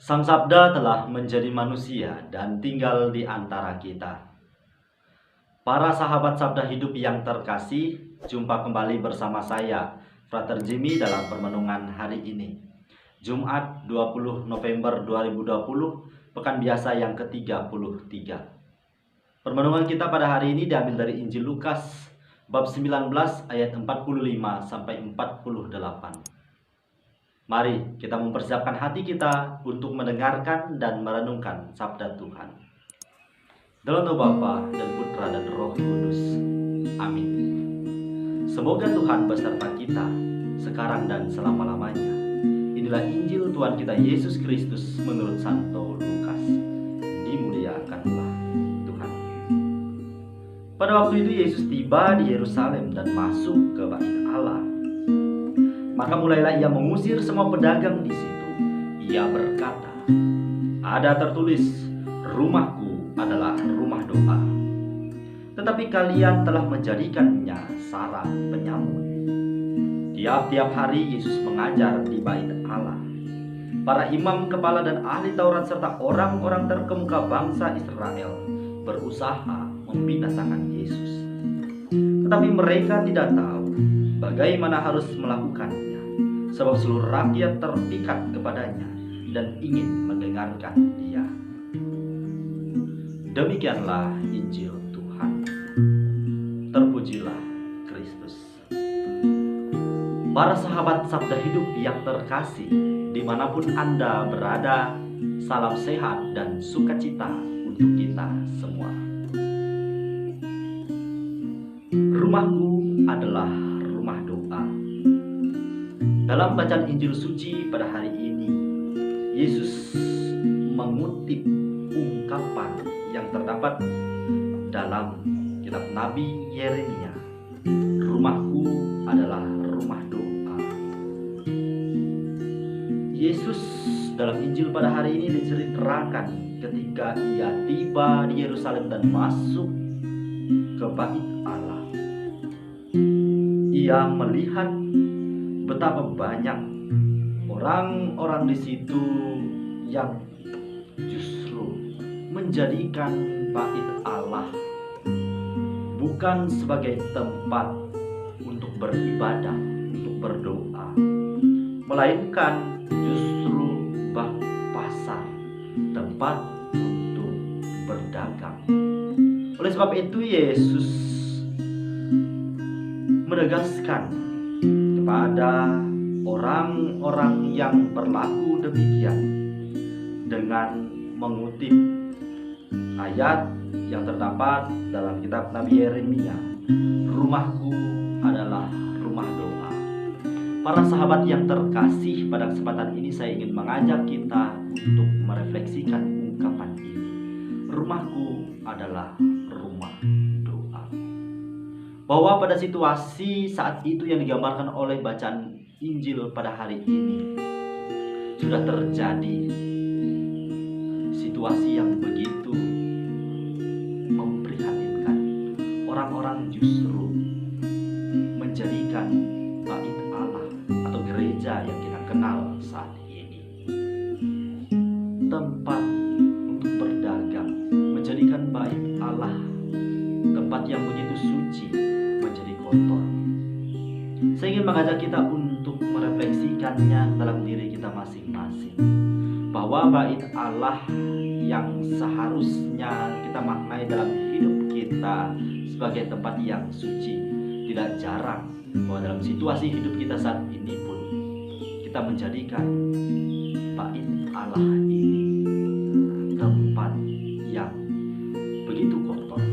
Sang Sabda telah menjadi manusia dan tinggal di antara kita. Para sahabat Sabda Hidup yang terkasih, jumpa kembali bersama saya, Frater Jimmy dalam permenungan hari ini. Jumat 20 November 2020, pekan biasa yang ke-33. Permenungan kita pada hari ini diambil dari Injil Lukas, bab 19 ayat 45 sampai 48. Mari kita mempersiapkan hati kita untuk mendengarkan dan merenungkan sabda Tuhan. Dalam nama Bapa dan Putra dan Roh Kudus. Amin. Semoga Tuhan beserta kita sekarang dan selama-lamanya. Inilah Injil Tuhan kita Yesus Kristus menurut Santo Lukas. Dimuliakanlah Tuhan. Pada waktu itu Yesus tiba di Yerusalem dan masuk ke Bait Allah. Maka mulailah ia mengusir semua pedagang di situ. Ia berkata, "Ada tertulis, rumahku adalah rumah doa. Tetapi kalian telah menjadikannya sarang penyamun." Tiap-tiap hari Yesus mengajar di Bait Allah. Para imam kepala dan ahli Taurat serta orang-orang terkemuka bangsa Israel berusaha membinasakan Yesus. Tetapi mereka tidak tahu bagaimana harus melakukannya, sebab seluruh rakyat terpikat kepadanya dan ingin mendengarkan dia. Demikianlah Injil Tuhan. Terpujilah Kristus. Para sahabat Sabda Hidup yang terkasih, dimanapun Anda berada, salam sehat dan sukacita untuk kita semua. Rumahku adalah rumah doa. Dalam bacaan Injil suci pada hari ini, Yesus mengutip ungkapan yang terdapat dalam kitab Nabi Yeremia. Rumahku adalah rumah doa. Yesus dalam Injil pada hari ini diceritakan ketika ia tiba di Yerusalem dan masuk ke Bait Allah. Ia melihat betapa banyak orang-orang di situ yang justru menjadikan Bait Allah bukan sebagai tempat untuk beribadah, untuk berdoa, melainkan justru bak pasar, tempat untuk berdagang. Oleh sebab itu Yesus menegaskan kepada orang-orang yang berlaku demikian dengan mengutip ayat yang terdapat dalam kitab Nabi Yeremia, "Rumahku adalah rumah doa." Para sahabat yang terkasih, pada kesempatan ini saya ingin mengajak kita untuk merefleksikan ungkapan ini. Rumahku adalah rumah doa. Bahwa pada situasi saat itu yang digambarkan oleh bacaan Injil pada hari ini, sudah terjadi situasi yang begitu memprihatinkan. Orang-orang justru menjadikan Bait Allah atau gereja yang kita kenal saat ini tempat untuk berdagang, menjadikan Bait Allah tempat yang begitu suci menjadi kotor. Saya ingin mengajak kita untuk merefleksikannya dalam diri kita masing-masing, bahwa Bait Allah yang seharusnya kita maknai dalam hidup kita sebagai tempat yang suci, tidak jarang bahwa dalam situasi hidup kita saat ini pun kita menjadikan Bait Allah ini tempat yang begitu kotor.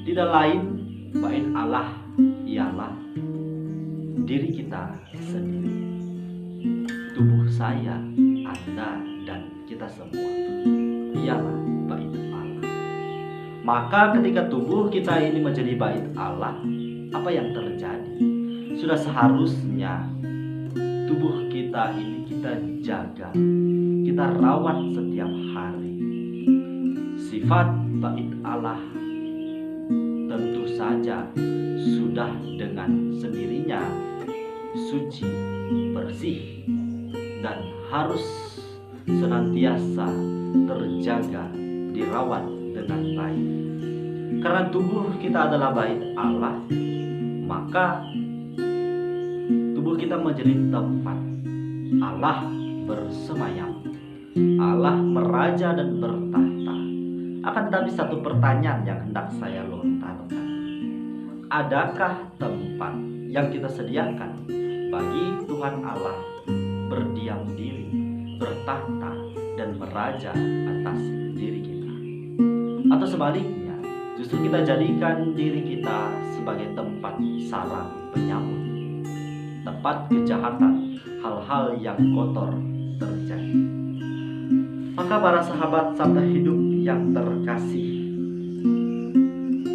Tidak lain, Bait Allah ialah diri kita sendiri, tubuh saya, Anda, dan kita semua ialah Bait Allah. Maka ketika tubuh kita ini menjadi Bait Allah, apa yang terjadi? Sudah seharusnya tubuh kita ini kita jaga, kita rawat setiap hari. Sifat Bait Allah tentu saja sudah dengan sendirinya suci, bersih, dan harus senantiasa terjaga, dirawat dengan baik. Karena tubuh kita adalah bait Allah, maka tubuh kita menjadi tempat Allah bersemayam, Allah meraja dan bertahta. Akan tetapi satu pertanyaan yang hendak saya lontarkan: adakah tempat yang kita sediakan bagi Tuhan Allah berdiam diri, bertahta, dan meraja atas diri kita? Atau sebaliknya, justru kita jadikan diri kita sebagai tempat sarang penyamut, tempat kejahatan, hal-hal yang kotor terjadi. Maka para sahabat Sabda Hidup yang terkasih,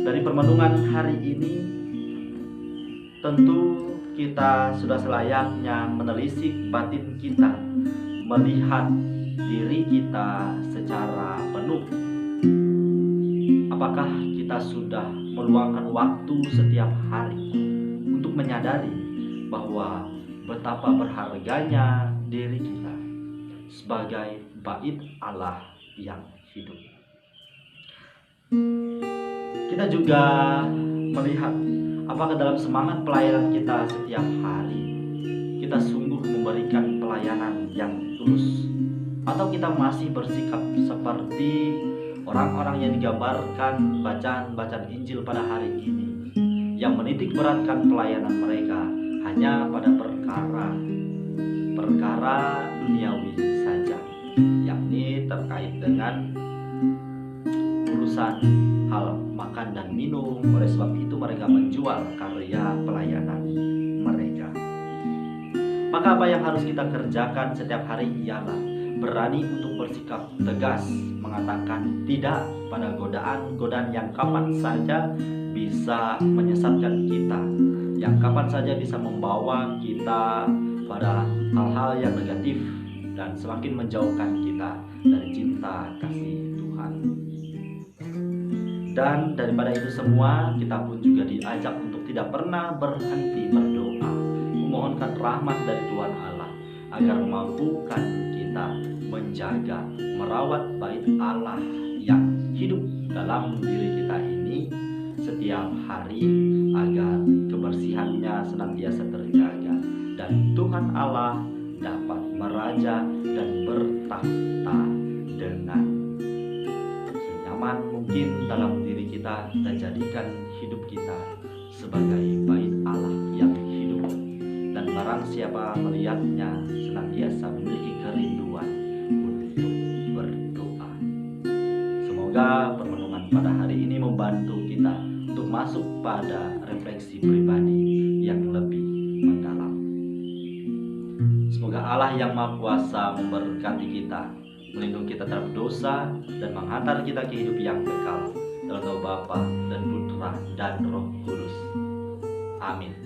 dari permenungan hari ini tentu kita sudah selayaknya menelisik batin kita, melihat diri kita secara penuh. Apakah kita sudah meluangkan waktu setiap hari untuk menyadari bahwa betapa berharganya diri kita sebagai bait Allah yang hidup? Kita juga melihat apakah dalam semangat pelayanan kita setiap hari kita sungguh memberikan pelayanan yang tulus, atau kita masih bersikap seperti orang-orang yang digambarkan bacaan Injil pada hari ini, yang menitik beratkan pelayanan mereka hanya pada perkara duniawi saja, yakni terkait dengan urusan hal makan dan minum. Oleh sebab itu mereka menjual karya pelayanan mereka. Maka apa yang harus kita kerjakan setiap hari ialah berani untuk bersikap tegas, mengatakan tidak pada godaan-godaan yang kapan saja bisa menyesatkan kita, yang kapan saja bisa membawa kita pada hal-hal yang negatif dan semakin menjauhkan kita dari cinta kasih Tuhan. Dan daripada itu semua, kita pun juga diajak untuk tidak pernah berhenti berdoa, memohonkan rahmat dari Tuhan Allah agar memampukan kita menjaga, merawat bait Allah yang hidup dalam diri kita ini setiap hari, agar kebersihannya senantiasa terjaga dan Tuhan Allah dapat meraja dan bertahta dengan senyaman mungkin dalam diri kita, dan jadikan hidup kita sebagai bait Allah yang hidup. Dan barang siapa melihatnya senantiasa memiliki kerinduan untuk berdoa. Semoga permenungan pada hari ini membantu kita untuk masuk pada refleksi pribadi yang lebih mendalam. Semoga Allah yang Maha Kuasa memberkati kita, melindungi kita terhadap dosa, dan menghantar kita ke hidup yang kekal dalam nama Bapa dan Putra dan Roh Kudus. Amin.